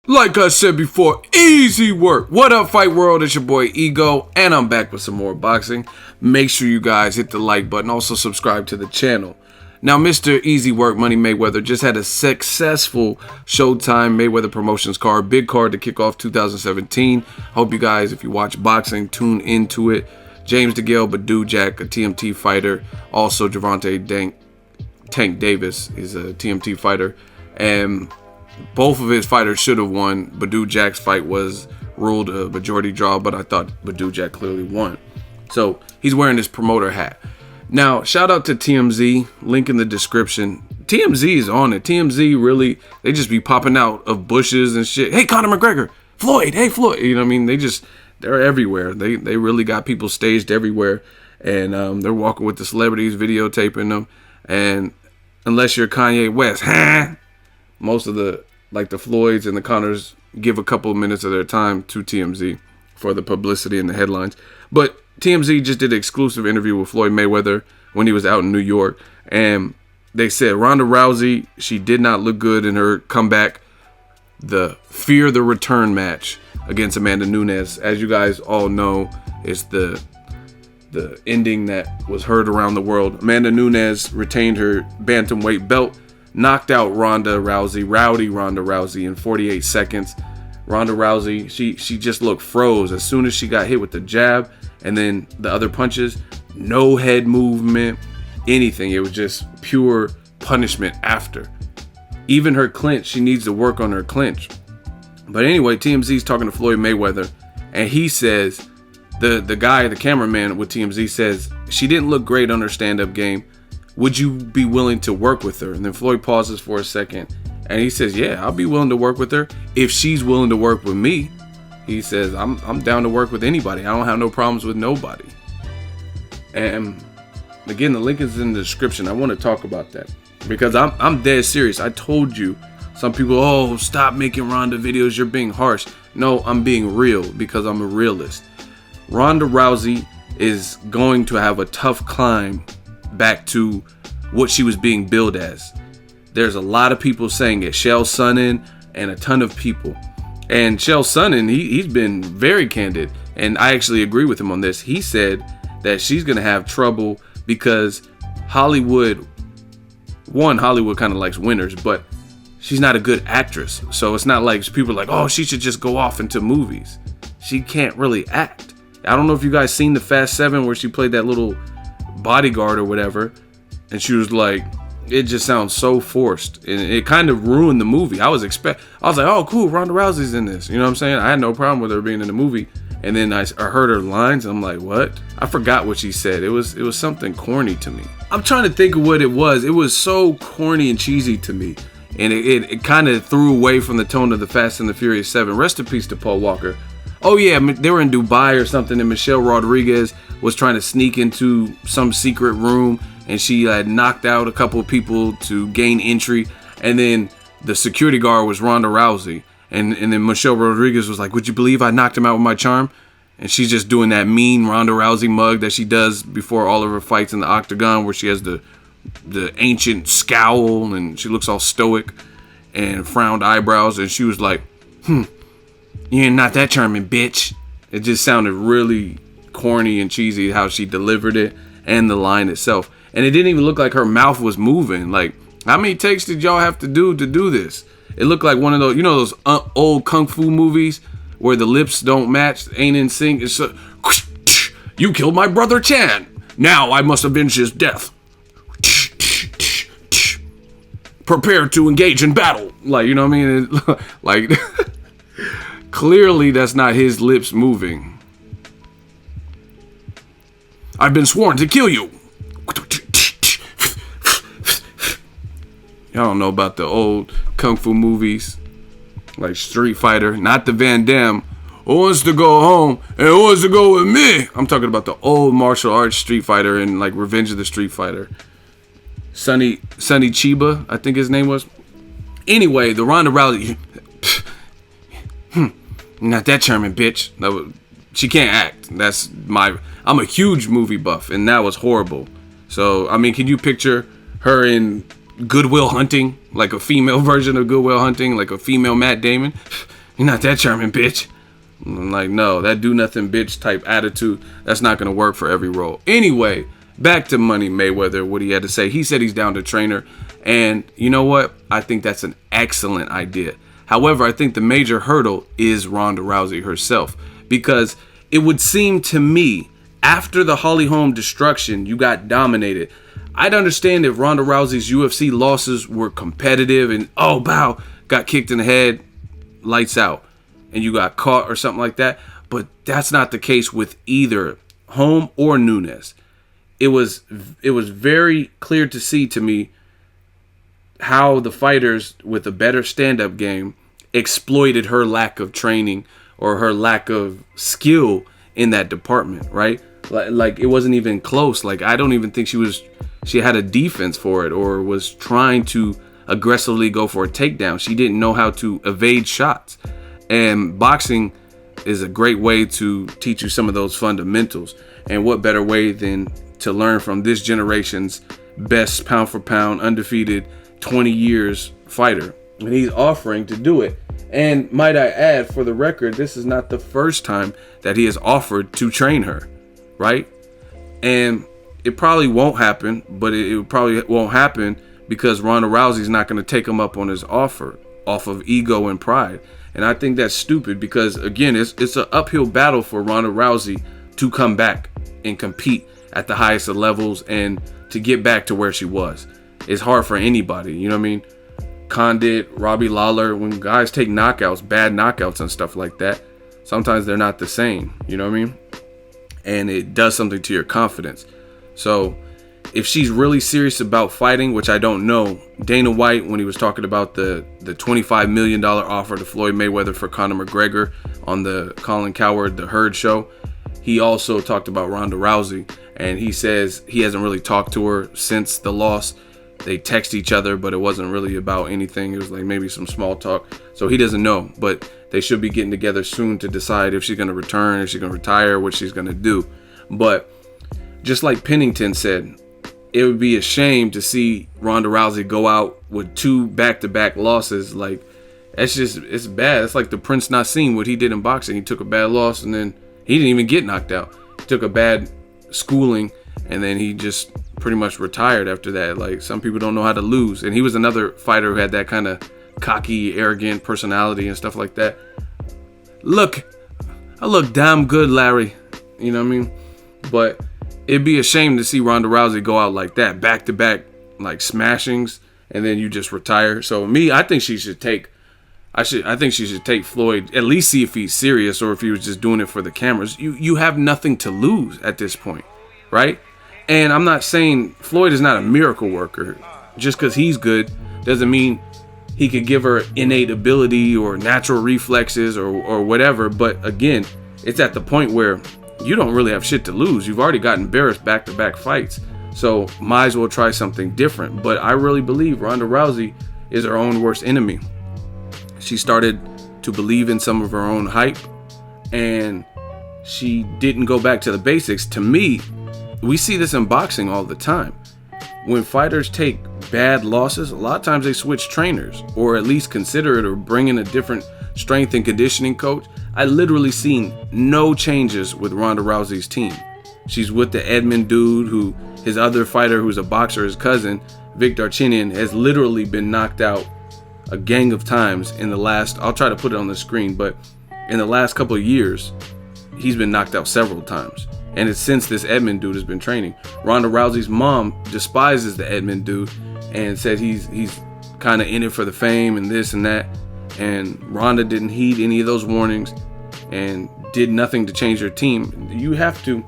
Like I said before, easy work. What up, Fight World? It's your boy Ego, and I'm back with some more boxing. Make sure you guys hit the like button. Also subscribe to the channel. Now, Mr. Easy Work Money Mayweather just had a successful Showtime Mayweather Promotions card. Big card to kick off 2017. Hope you guys, if you watch boxing, tune into it. James DeGale Badou Jack, a TMT fighter. Also, Gervonta Tank Davis is a TMT fighter. And both of his fighters should have won. Badou Jack's fight was ruled a majority draw, but I thought Badou Jack clearly won. So he's wearing his promoter hat. Now, shout out to TMZ, link in the description. TMZ is on it. TMZ really, they just be popping out of bushes and shit. Hey, Conor McGregor, Floyd, hey, Floyd. You know what I mean? They're everywhere. They really got people staged everywhere. And they're walking with the celebrities, videotaping them. And unless you're Kanye West, most of the Floyds and the Conors give a couple of minutes of their time to TMZ for the publicity and the headlines. But TMZ just did an exclusive interview with Floyd Mayweather when he was out in New York. And they said Ronda Rousey, she did not look good in her comeback. The Fear the Return match against Amanda Nunes. As you guys all know, it's the ending that was heard around the world. Amanda Nunes retained her bantamweight belt, knocked out Ronda Rousey, rowdy Ronda Rousey, in 48 seconds. Ronda Rousey, she just looked froze as soon as she got hit with the jab and then the other punches. No head movement, anything. It was just pure punishment after. Even her clinch, she needs to work on her clinch. But anyway, TMZ's talking to Floyd Mayweather, and he says, the guy, the cameraman with TMZ says, she didn't look great on her stand-up game. Would you be willing to work with her? And then Floyd pauses for a second, and he says, yeah, I'll be willing to work with her if she's willing to work with me. He says, I'm down to work with anybody. I don't have no problems with nobody. And again, the link is in the description. I want to talk about that because I'm dead serious. I told you, some people, oh, stop making Ronda videos. You're being harsh. No, I'm being real because I'm a realist. Ronda Rousey is going to have a tough climb back to what she was being billed as. There's a lot of people saying it. Chael Sonnen and a ton of people. And Chael Sonnen, he's been very candid, and I actually agree with him on this. He said that she's going to have trouble because Hollywood kind of likes winners, but she's not a good actress. So it's not like people are like, oh, she should just go off into movies. She can't really act. I don't know if you guys seen the Fast 7 where she played that little bodyguard or whatever, and she was like, it just sounds so forced, and it kind of ruined the movie. I was like, oh cool, Ronda Rousey's in this, you know what I'm saying? I had no problem with her being in the movie, and then I heard her lines, and I'm like, what? I forgot what she said. It was something corny to me. I'm trying to think of what it was. It was so corny and cheesy to me, and it kind of threw away from the tone of the Fast and the Furious 7. Rest in peace to Paul Walker. Oh yeah, they were in Dubai or something, and Michelle Rodriguez was trying to sneak into some secret room, and she had knocked out a couple of people to gain entry, and then the security guard was Ronda Rousey, and then Michelle Rodriguez was like, would you believe I knocked him out with my charm? And she's just doing that mean Ronda Rousey mug that she does before all of her fights in the octagon, where she has the ancient scowl, and she looks all stoic and frowned eyebrows, and she was like, you're not that charming, bitch. It just sounded really corny and cheesy how she delivered it and the line itself. And it didn't even look like her mouth was moving. Like, how many takes did y'all have to do this? It looked like one of those, those old kung fu movies where the lips don't match, ain't in sync. It's you killed my brother Chan. Now I must avenge his death. Prepare to engage in battle. Like, you know what I mean? Like, clearly that's not his lips moving. I've been sworn to kill you. Y'all don't know about the old kung fu movies like Street Fighter, not the Van Damme. Who wants to go home and who wants to go with me? I'm talking about the old martial arts Street Fighter and like Revenge of the Street Fighter. Sonny Chiba, I think his name was. Anyway, the Ronda Rousey. Not that charming, bitch. She can't act. I'm a huge movie buff, and that was horrible. So, I mean, can you picture her in Good Will Hunting, like a female version of Good Will Hunting, like a female Matt Damon? You're not that charming, bitch. I'm like, no, that do nothing bitch type attitude, that's not going to work for every role. Anyway, back to Money Mayweather, what he had to say. He said he's down to train her. And you know what? I think that's an excellent idea. However, I think the major hurdle is Ronda Rousey herself. Because it would seem to me, after the Holly Holm destruction, you got dominated. I'd understand if Ronda Rousey's UFC losses were competitive and, oh, bow, got kicked in the head, lights out, and you got caught or something like that. But that's not the case with either Holm or Nunes. It was very clear to see to me how the fighters with a better stand-up game exploited her lack of training or her lack of skill in that department, right? Like it wasn't even close. Like I don't even think she had a defense for it or was trying to aggressively go for a takedown. She didn't know how to evade shots. And boxing is a great way to teach you some of those fundamentals. And what better way than to learn from this generation's best pound for pound, undefeated 20 years fighter. And he's offering to do it. And might I add, for the record, this is not the first time that he has offered to train her, right? And it probably won't happen, but it probably won't happen because Ronda Rousey's not going to take him up on his offer off of ego and pride. And I think that's stupid because, again, it's an uphill battle for Ronda Rousey to come back and compete at the highest of levels and to get back to where she was. It's hard for anybody, you know what I mean? Condit, Robbie Lawler, when guys take knockouts, bad knockouts and stuff like that, sometimes they're not the same, you know what I mean? And it does something to your confidence. So if she's really serious about fighting, which I don't know, Dana White, when he was talking about the $25 million offer to Floyd Mayweather for Conor McGregor on the Colin Cowherd, The Herd show, he also talked about Ronda Rousey. And he says he hasn't really talked to her since the loss. They text each other, but it wasn't really about anything. It was like maybe some small talk. So he doesn't know, but they should be getting together soon to decide if she's going to return, if she's going to retire, what she's going to do. But just like Pennington said, it would be a shame to see Ronda Rousey go out with 2 back-to-back losses. Like, it's bad. It's like the Prince Nassim, what he did in boxing. He took a bad loss and then he didn't even get knocked out. He took a bad schooling and then he just pretty much retired after that. Like, some people don't know how to lose. And he was another fighter who had that kind of cocky, arrogant personality and stuff like that. Look, I look damn good, Larry. You know what I mean? But it'd be a shame to see Ronda Rousey go out like that, back-to-back, like, smashings, and then you just retire. So me, I think she should take Floyd, at least see if he's serious or if he was just doing it for the cameras. You have nothing to lose at this point, right? And I'm not saying Floyd is not a miracle worker. Just because he's good doesn't mean he could give her innate ability or natural reflexes or whatever. But again, it's at the point where you don't really have shit to lose. You've already got embarrassed back-to-back fights. So might as well try something different. But I really believe Ronda Rousey is her own worst enemy. She started to believe in some of her own hype, and she didn't go back to the basics. To me, we see this in boxing all the time. When fighters take bad losses, a lot of times they switch trainers or at least consider it or bring in a different strength and conditioning coach. I literally seen no changes with Ronda Rousey's team. She's with the Edmund dude who his other fighter who's a boxer, his cousin, Vic Darchinyan, has literally been knocked out a gang of times in the last, I'll try to put it on the screen, but in the last couple of years, he's been knocked out several times. And it's since this Edmund dude has been training. Ronda Rousey's mom despises the Edmund dude and said he's kind of in it for the fame and this and that. And Ronda didn't heed any of those warnings and did nothing to change her team. You have to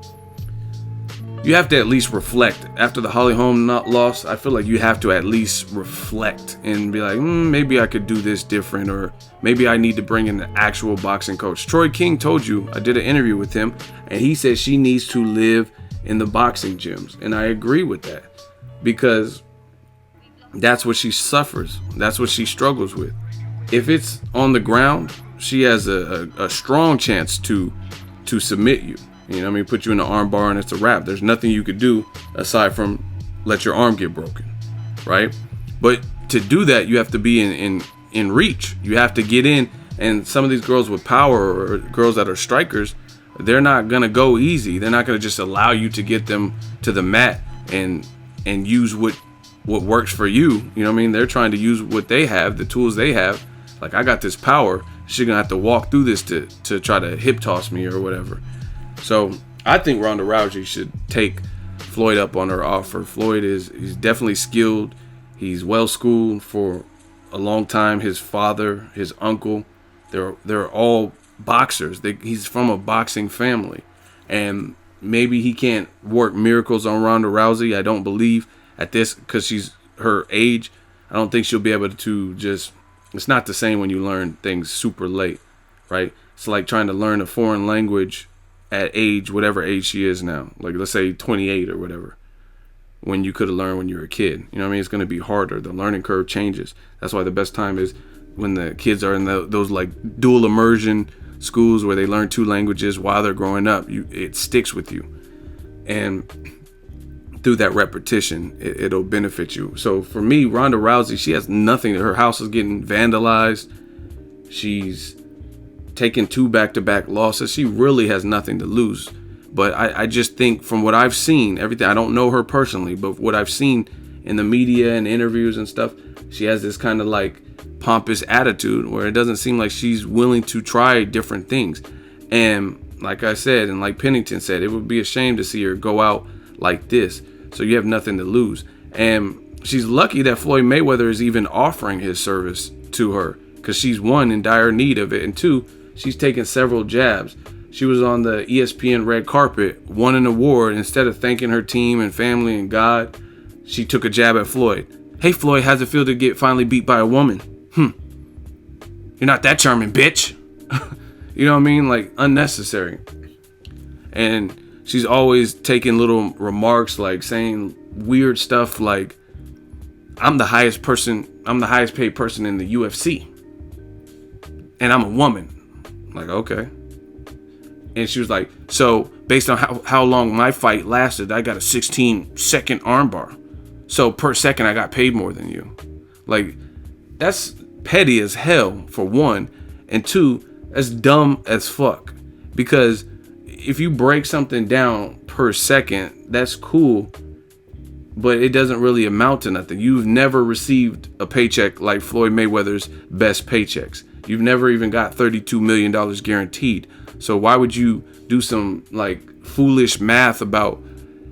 at least reflect. After the Holly Holm loss, I feel like you have to at least reflect and be like, maybe I could do this different, or maybe I need to bring in an actual boxing coach. Troy King told you, I did an interview with him, and he said she needs to live in the boxing gyms. And I agree with that because that's what she suffers. That's what she struggles with. If it's on the ground, she has a strong chance to submit you. You know what I mean? Put you in an arm bar and it's a wrap. There's nothing you could do aside from let your arm get broken, right? But to do that, you have to be in reach. You have to get in And some of these girls with power, or girls that are strikers, they're not gonna go easy. They're not gonna just allow you to get them to the mat and use what works for you. You know what I mean? They're trying to use what they have, the tools they have. Like, I got this power. She's gonna have to walk through this to try to hip toss me or whatever. So I think Ronda Rousey should take Floyd up on her offer. Floyd he's definitely skilled. He's well schooled for a long time. His father, his uncle, they're all boxers. He's from a boxing family, and maybe he can't work miracles on Ronda Rousey. I don't believe at this, because she's her age. I don't think she'll be able to just. It's not the same when you learn things super late, right? It's like trying to learn a foreign language at age, whatever age she is now. Like, let's say 28 or whatever, when you could have learned when you were a kid. You know what I mean? It's going to be harder. The learning curve changes. That's why the best time is when the kids are in those like dual immersion schools where they learn 2 languages while they're growing up. It sticks with you. And through that repetition, it'll benefit you. So for me, Ronda Rousey, she has nothing. Her house is getting vandalized. She's taken 2 back-to-back losses. She really has nothing to lose. But I just think, from what I've seen, everything, I don't know her personally, but what I've seen in the media and interviews and stuff, she has this kind of like pompous attitude where it doesn't seem like she's willing to try different things. And like I said, and like Pennington said, it would be a shame to see her go out like this. So you have nothing to lose. And she's lucky that Floyd Mayweather is even offering his service to her, because she's, 1, in dire need of it, and 2, she's taken several jabs. She was on the ESPN red carpet, won an award. Instead of thanking her team and family and God, she took a jab at Floyd. Hey Floyd, how's it feel to get finally beat by a woman? You're not that charming, bitch. You know what I mean? Like, unnecessary. And she's always taking little remarks, like saying weird stuff like, I'm the highest paid person in the UFC, and I'm a woman. Like, okay. And she was like, so based on how long my fight lasted, I got a 16-second armbar. So per second, I got paid more than you. Like, that's petty as hell, for 1. And 2, that's dumb as fuck. Because if you break something down per second, that's cool, but it doesn't really amount to nothing. You've never received a paycheck like Floyd Mayweather's best paychecks. You've never even got $32 million guaranteed. So why would you do some like foolish math about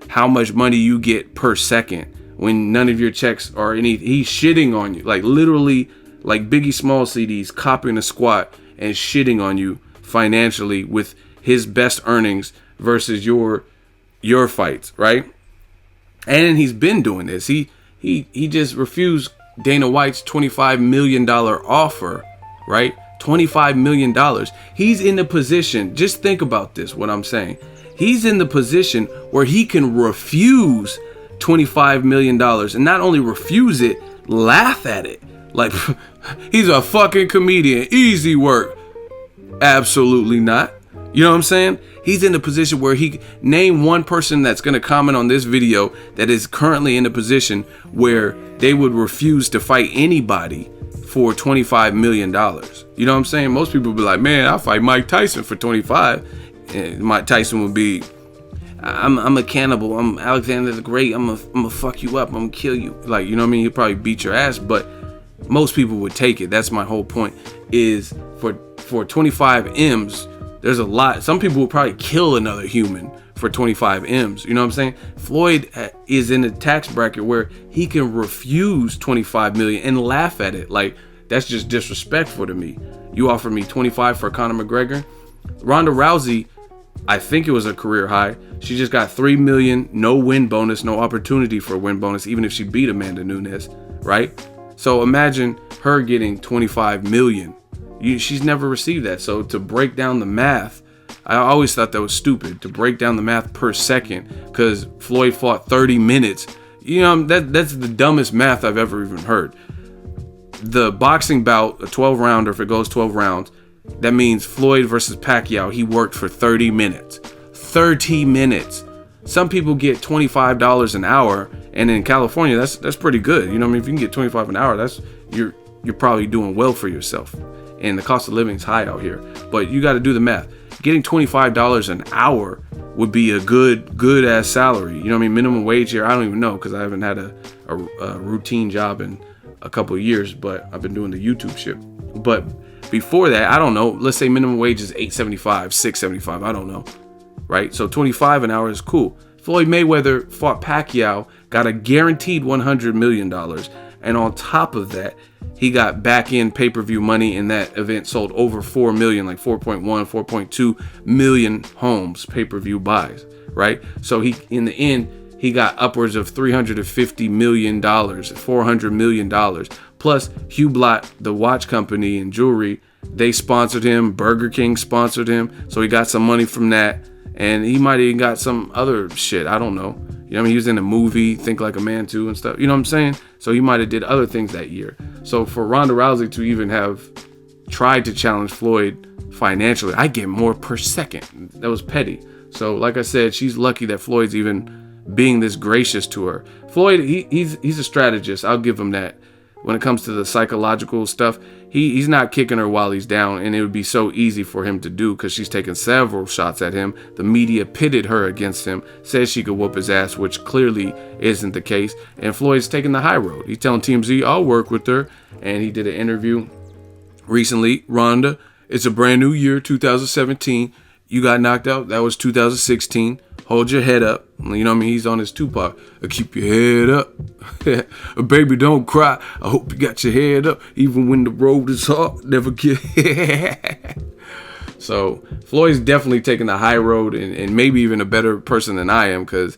how much money you get per second when none of your checks are any? He's shitting on you, like literally, like Biggie Small CDs, copying a squat and shitting on you financially with his best earnings versus your fights, right? And he's been doing this. He just refused Dana White's $25 million offer, right? $25 million. He's in the position, just think about this, what I'm saying. He's in the position where he can refuse $25 million, and not only refuse it, laugh at it. Like, he's a fucking comedian. Easy work. Absolutely not. You know what I'm saying? He's in a position where he name one person that's going to comment on this video that is currently in a position where they would refuse to fight anybody for $25 million. You know what I'm saying? Most people would be like, man, I'll fight Mike Tyson for 25. And Mike Tyson would be, I'm a cannibal. I'm Alexander the Great. I'm gonna fuck you up. I'm gonna kill you. Like, you know what I mean? He'd probably beat your ass, but most people would take it. That's my whole point, is for 25 M's, there's a lot. Some people will probably kill another human for 25 M's. You know what I'm saying? Floyd is in a tax bracket where he can refuse 25 million and laugh at it. Like, that's just disrespectful to me. You offer me 25 for Conor McGregor. Ronda Rousey, I think it was a career high. She just got 3 million, no win bonus, no opportunity for a win bonus, even if she beat Amanda Nunes, right? So imagine her getting 25 million. She's never received that. So to break down the math, I always thought that was stupid, to break down the math per second, because Floyd fought 30 minutes. You know, that's the dumbest math I've ever even heard. The boxing bout, a 12 rounder, if it goes 12 rounds, that means Floyd versus Pacquiao, he worked for 30 minutes. 30 minutes. Some people get $25 an hour, and in California, that's pretty good. You know what I mean? If you can get $25 an hour, you're probably doing well for yourself. and the cost of living is high out here. But you got to do the math. Getting $25 an hour would be a good ass salary. You know what I mean? Minimum wage here, I don't even know, because I haven't had a routine job in a couple of years, but I've been doing the YouTube shit. But before that, I don't know, let's say minimum wage is $8.75, $6.75, I don't know, right? So 25 an hour is cool. Floyd Mayweather fought Pacquiao, got a guaranteed $100 million, and on top of that, he got back in pay-per-view money, and that event sold over 4 million, like 4.1, 4.2 million homes pay-per-view buys, right? So he, in the end, he got upwards of $350 million, $400 million. Plus, Hublot, the watch company and jewelry, they sponsored him. Burger King sponsored him. So he got some money from that. And he might even got some other shit. I don't know. You know what I mean? He was in a movie, Think Like a Man 2 and stuff. You know what I'm saying? So he might have did other things that year. So for Ronda Rousey to even have tried to challenge Floyd financially, I get more per second. That was petty. So like I said, she's lucky that Floyd's even being this gracious to her. Floyd, he's a strategist. I'll give him that. When it comes to the psychological stuff, he's not kicking her while he's down, and it would be so easy for him to do because she's taken several shots at him. The media pitted her against him, says she could whoop his ass, which clearly isn't the case. And Floyd's taking the high road. He's telling TMZ, I'll work with her. And he did an interview recently. Ronda, it's a brand new year, 2017. You got knocked out. That was 2016. Hold your head up. You know what I mean? He's on his Tupac. Keep your head up. Baby, don't cry. I hope you got your head up. Even when the road is hard, never get. So Floyd's definitely taking the high road, and maybe even a better person than I am, because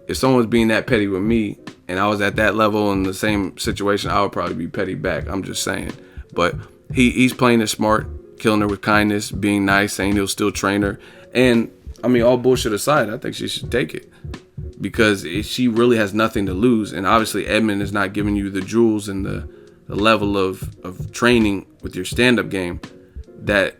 if someone's being that petty with me and I was at that level in the same situation, I would probably be petty back. I'm just saying. But he's playing it smart, killing her with kindness, being nice, saying he'll still train her. And I mean, all bullshit aside, I think she should take it, because she really has nothing to lose. And obviously Edmond is not giving you the jewels and the level of training with your stand-up game that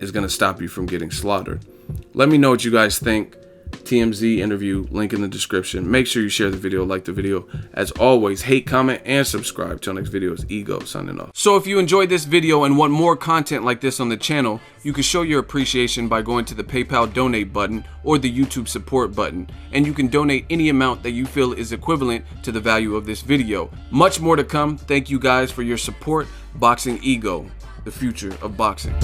is going to stop you from getting slaughtered. Let me know what you guys think. TMZ interview, link in the description. Make sure you share the video, like the video. As always, hate, comment, and subscribe. Till next video is Ego signing off. So if you enjoyed this video and want more content like this on the channel, you can show your appreciation by going to the PayPal donate button or the YouTube support button, and you can donate any amount that you feel is equivalent to the value of this video. Much more to come. Thank you guys for your support. Boxing Ego, the future of boxing.